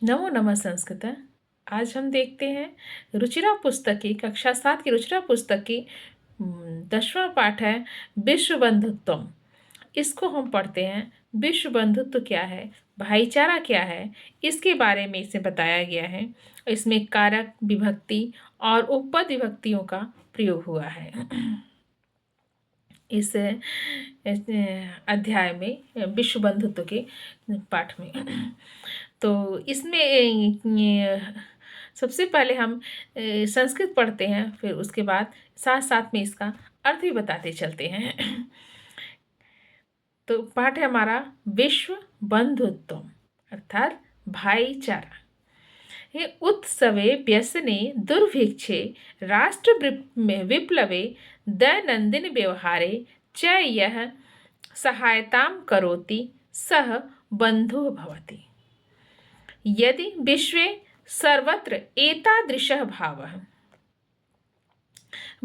नमो नमः संस्कृत। आज हम देखते हैं रुचिरा पुस्तक की कक्षा 7 की रुचिरा पुस्तक की 10वां पाठ है विश्व बंधुत्व। इसको हम पढ़ते हैं। विश्व बंधुत्व क्या है, भाईचारा क्या है, इसके बारे में इसमें बताया गया है। इसमें कारक विभक्ति और उपपद विभक्तियों का प्रयोग हुआ है। इस अध्याय में विश्व बंधुत्व के पाठ में। तो इसमें सबसे पहले हम संस्कृत पढ़ते हैं, फिर उसके बाद साथ साथ में इसका अर्थ भी बताते चलते हैं। तो पाठ है हमारा विश्व बंधुत्व अर्थात भाईचारा। हे उत्सवे व्यसने दुर्भिक्षे राष्ट्र विप्लवे दैनंदिन व्यवहारे च यः सहायतां करोति सः बन्धुः भवति। यदि विश्वे सर्वत्र एतादृशः भावः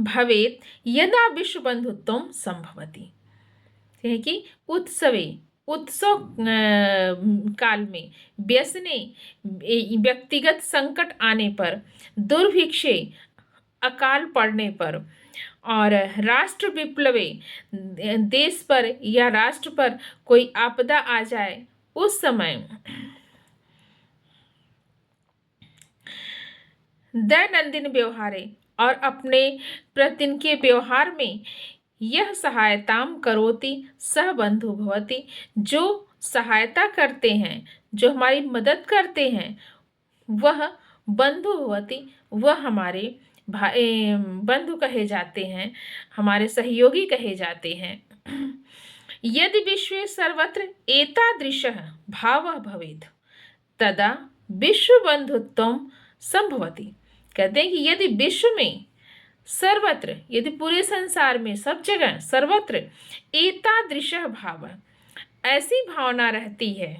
भवेत् यदा विश्वबन्धुत्वं संभवति। है कि उत्सव काल में व्यसने व्यक्तिगत संकट आने पर, दुर्भिक्षे अकाल पड़ने पर और राष्ट्र विप्लवे देश पर या राष्ट्र पर कोई आपदा आ जाए, उस समय दैनंदिन व्यवहारे और अपने प्रतिदिन के व्यवहार में यह सहायताम करोति सह बंधु भवति, जो सहायता करते हैं, जो हमारी मदद करते हैं, वह बंधु भवति, वह हमारे भाई बंधु कहे जाते हैं, हमारे सहयोगी कहे जाते हैं। यदि विश्वे सर्वत्र एतादृशः भावः भवेत् तदा विश्व बंधुत्वं संभवति। कहते हैं कि यदि विश्व में सर्वत्र, यदि पूरे संसार में सब जगह सर्वत्र एतादृशः भाव, ऐसी भावना रहती है,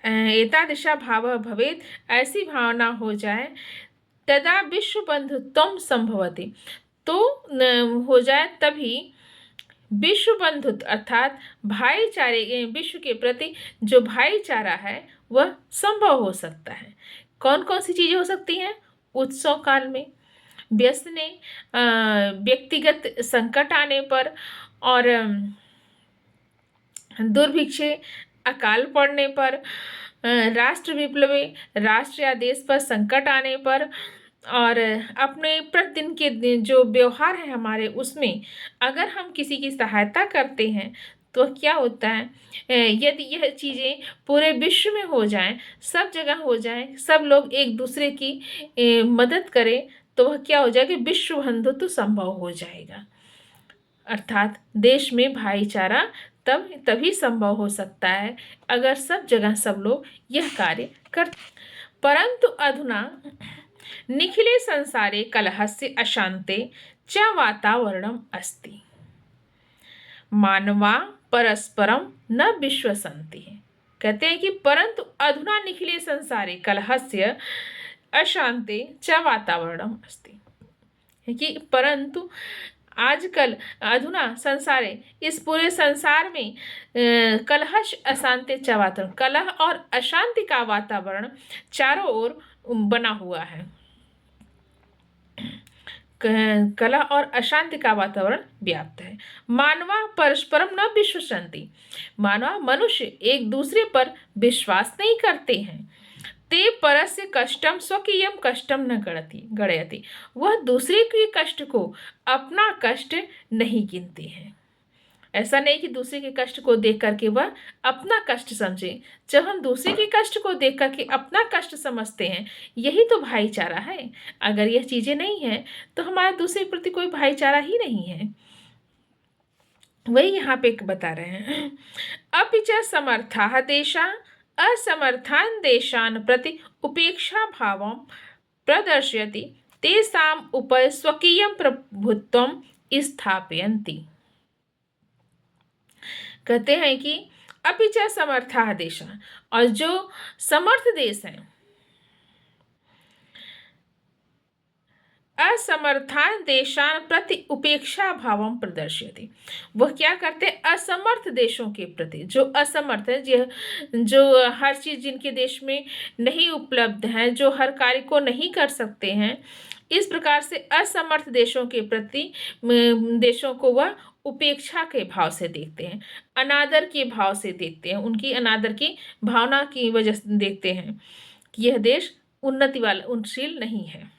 एतादृशा भाव भवेत्, ऐसी भावना हो जाए, तदा विश्व बंधुत्वं संभवति, तो हो जाए तभी विश्व बंधुत्व अर्थात भाईचारे, विश्व के प्रति जो भाईचारा है वह संभव हो सकता है। कौन कौन सी चीजें हो सकती हैं? उत्सव काल में, व्यसने व्यक्तिगत संकट आने पर और दुर्भिक्षे अकाल पड़ने पर, राष्ट्र विप्लवे राष्ट्र या देश पर संकट आने पर और अपने प्रतिदिन के जो व्यवहार है हमारे, उसमें अगर हम किसी की सहायता करते हैं तो क्या होता है, यदि यह चीज़ें पूरे विश्व में हो जाएं, सब जगह हो जाएं, सब लोग एक दूसरे की मदद करें, तो वह क्या हो जाएगा, विश्व बंधुत्व संभव हो जाएगा। अर्थात देश में भाईचारा तभी संभव हो सकता है अगर सब जगह सब लोग यह कार्य कर। परंतु अधुना निखिले संसारे कलहस्य अशांते च वातावरणम अस्ति, मानवा परस्परम न विश्वसन्ति। कहते हैं कि परंतु अधुना निखिले संसारे कलहस्य अशांते च वातावरणम अस्ति, कि परंतु आजकल अधुना संसारे, इस पूरे संसार में कलहश अशांति च वातावरण, कलह और अशांति का वातावरण चारों ओर बना हुआ है। कलह और अशांति का वातावरण व्याप्त है। मानवा परस्परम न विश्वसन्ति, मानवा मनुष्य एक दूसरे पर विश्वास नहीं करते हैं। ते परस्य कष्टम स्वकीयम कष्टम न गणयति, वह दूसरे के कष्ट को अपना कष्ट नहीं गिनते हैं। ऐसा नहीं कि दूसरे के कष्ट को देख करके वह अपना कष्ट समझे। जब हम दूसरे के कष्ट को देख करके अपना कष्ट समझते हैं, यही तो भाईचारा है। अगर यह चीजें नहीं है तो हमारा दूसरे के प्रति कोई भाईचारा ही नहीं है। वही यहाँ पे बता रहे हैं, अपि च समर्थाः देशा असमर्थान् देशान् प्रति उपेक्षा भावं प्रदर्शयति, तेषाम् उपरि स्वकीयं प्रभुत्वं स्थापयन्ति। कहते हैं कि अपि च समर्थाः देशा, और जो समर्थ देश हैं, असमर्थान देशान प्रति उपेक्षा भावम प्रदर्शयति। वह क्या करते हैं? असमर्थ देशों के प्रति, जो असमर्थ है, जो हर चीज जिनके देश में नहीं उपलब्ध है, जो हर कार्य को नहीं कर सकते हैं, इस प्रकार से असमर्थ देशों के प्रति देशों को वह उपेक्षा के भाव से देखते हैं, अनादर के भाव से देखते हैं, उनकी अनादर की भावना की वजह से देखते हैं कि यह देश उन्नति वाला उन्नतिशील नहीं है।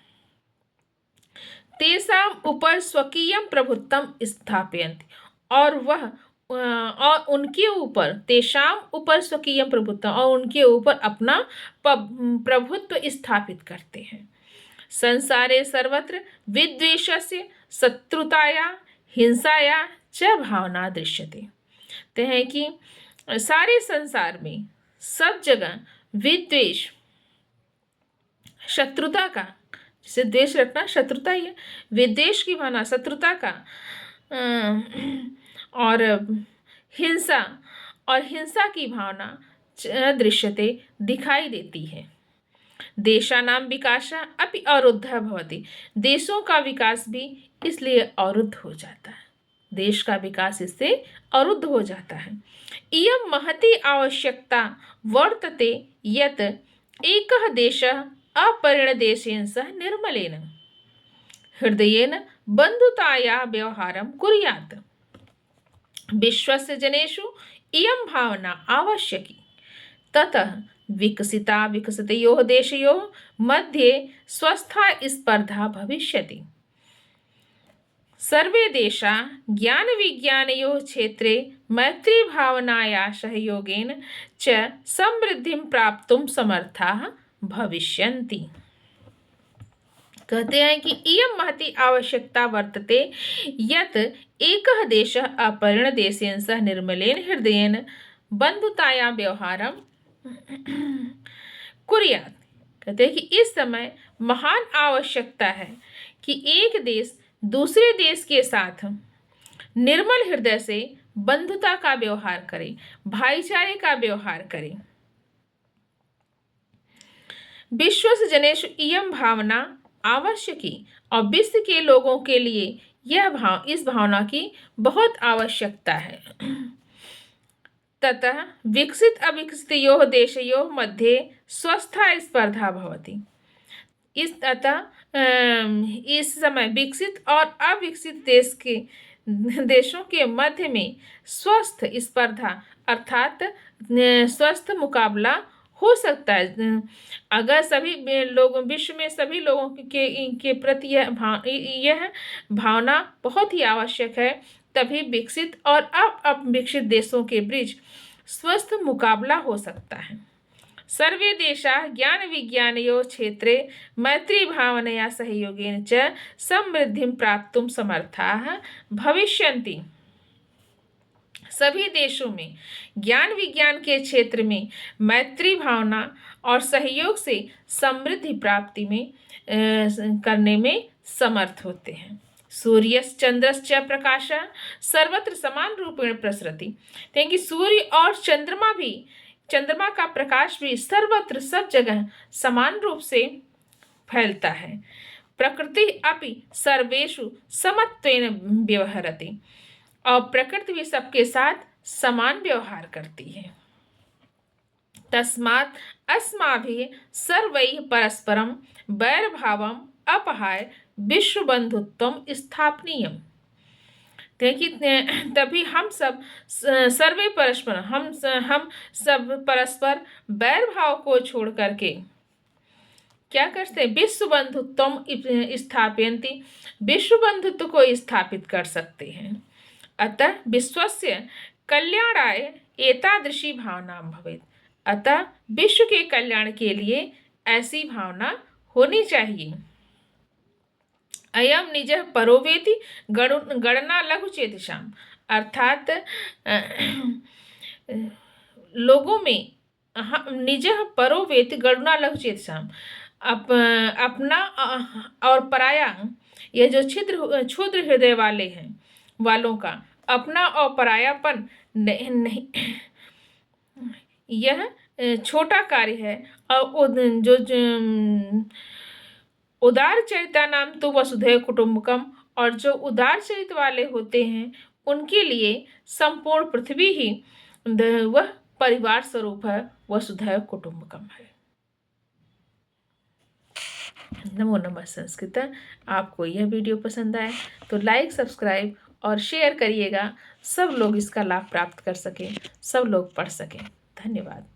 तेषाम ऊपर स्वकीयम प्रभुत्वम स्थापयन्ति, और वह और उनके ऊपर, तेषाम ऊपर स्वकीयम प्रभुत्वम, और उनके ऊपर अपना प्रभुत्व स्थापित करते हैं। संसारे सर्वत्र विद्वेषस्य शत्रुताया हिंसाया च भावना दृश्यते। कहते हैं कि सारे संसार में सब जगह विद्वेष, शत्रुता का, जिसे द्वेष रखना शत्रुता ही है, विद्वेष की भावना, शत्रुता का, और हिंसा की भावना दृश्यते दिखाई देती है। देशानां विकासः अपि अवरुद्धः भवति। देशों का विकास भी इसलिए अवरुद्ध हो जाता है, देश का विकास इससे अवरुद्ध हो जाता है। इयं महती आवश्यकता वर्तते यत् एकः देशः अपरिणदेशेन सह निर्मलेन हृदयेन बन्धुताया व्यवहारं कुर्यात्। विश्वस्य जनेषु इयं भावना आवश्यकी, ततः विकसितयोः देशयोः मध्ये स्वस्था स्पर्धा भविष्यति। सर्वे देशा ज्ञान विज्ञानयोः क्षेत्रे मैत्री भावनाया सहयोगेन च समृद्धिं प्राप्तुं समर्थाः भविष्यन्ति। कहते हैं कि इयं महती आवश्यकता वर्तते यत् एकः देशः अपरिणदेशेन सह निर्मलेन हृदयेन बन्धुताया व्यवहारं कुर्यात्। कहते हैं कि इस समय महान आवश्यकता है कि एक देश दूसरे देश के साथ निर्मल हृदय से बंधुता का व्यवहार करे, भाईचारे का व्यवहार करे। विश्वस्य जनेषु इयं भावना आवश्यकी, और विश्व के लोगों के लिए इस भावना की बहुत आवश्यकता है। ततः विकसित अविकसितयोः देशयोः मध्ये स्वस्था स्पर्धा भवति। इस समय विकसित और अविकसित देशों के मध्य में स्वस्थ स्पर्धा अर्थात स्वस्थ मुकाबला हो सकता है। अगर सभी लोग, विश्व में सभी लोगों के प्रति यह भावना बहुत ही आवश्यक है, तभी विकसित और अविकसित देशों के बीच स्वस्थ मुकाबला हो सकता है। सर्वे देशाः ज्ञान विज्ञानयोः क्षेत्रे मैत्री भावनया सहयोगेन च समृद्धिं प्राप्तुं समर्थाः भविष्यन्ति। सभी देशों में ज्ञान विज्ञान के क्षेत्र में मैत्री भावना और सहयोग से समृद्धि प्राप्ति में करने में समर्थ होते हैं। सूर्यश्चंद्रश्च प्रकाशः सर्वत्र समान रूपेण प्रसरति। क्योंकि सूर्य और चंद्रमा का प्रकाश भी सर्वत्र, सब जगह समान रूप से फैलता है। प्रकृति अपि सर्वेषु समत्वेन व्यवहरति, और प्रकृति भी सबके साथ समान व्यवहार करती है। तस्मात् अस्माभिः सर्वैः परस्परं वैरभावम् अपहाय विश्व बंधुत्वम स्थापनीयम। देखिए, तभी हम सब सर्वे परस्पर, हम सब परस्पर वैर भाव को छोड़ करके क्या करते हैं? विश्व बंधुत्वम स्थापयन्ति, विश्व बंधुत्व को स्थापित कर सकते हैं। अतः विश्वस्य कल्याणाय एतादृशी भावना भवेत्। अतः विश्व के कल्याण के लिए ऐसी भावना होनी चाहिए। अयम निजः परो वेति गणना लघु चेतसाम, अर्थात लोगों में निजः परो वेति गणना लघु चेतसाम, अपना और पराया, ये जो क्षुद्र हृदय वाले हैं, वालों का अपना और परायापन नहीं, यह छोटा कार्य है। और उदार चरिता नाम तो वसुधैव कुटुंबकम, और जो उदार चरित्र वाले होते हैं उनके लिए संपूर्ण पृथ्वी ही वह परिवार स्वरूप है, वसुधैव कुटुंबकम है। नमो नमः संस्कृत। आपको यह वीडियो पसंद आए तो लाइक, सब्सक्राइब और शेयर करिएगा, सब लोग इसका लाभ प्राप्त कर सकें, सब लोग पढ़ सकें। धन्यवाद।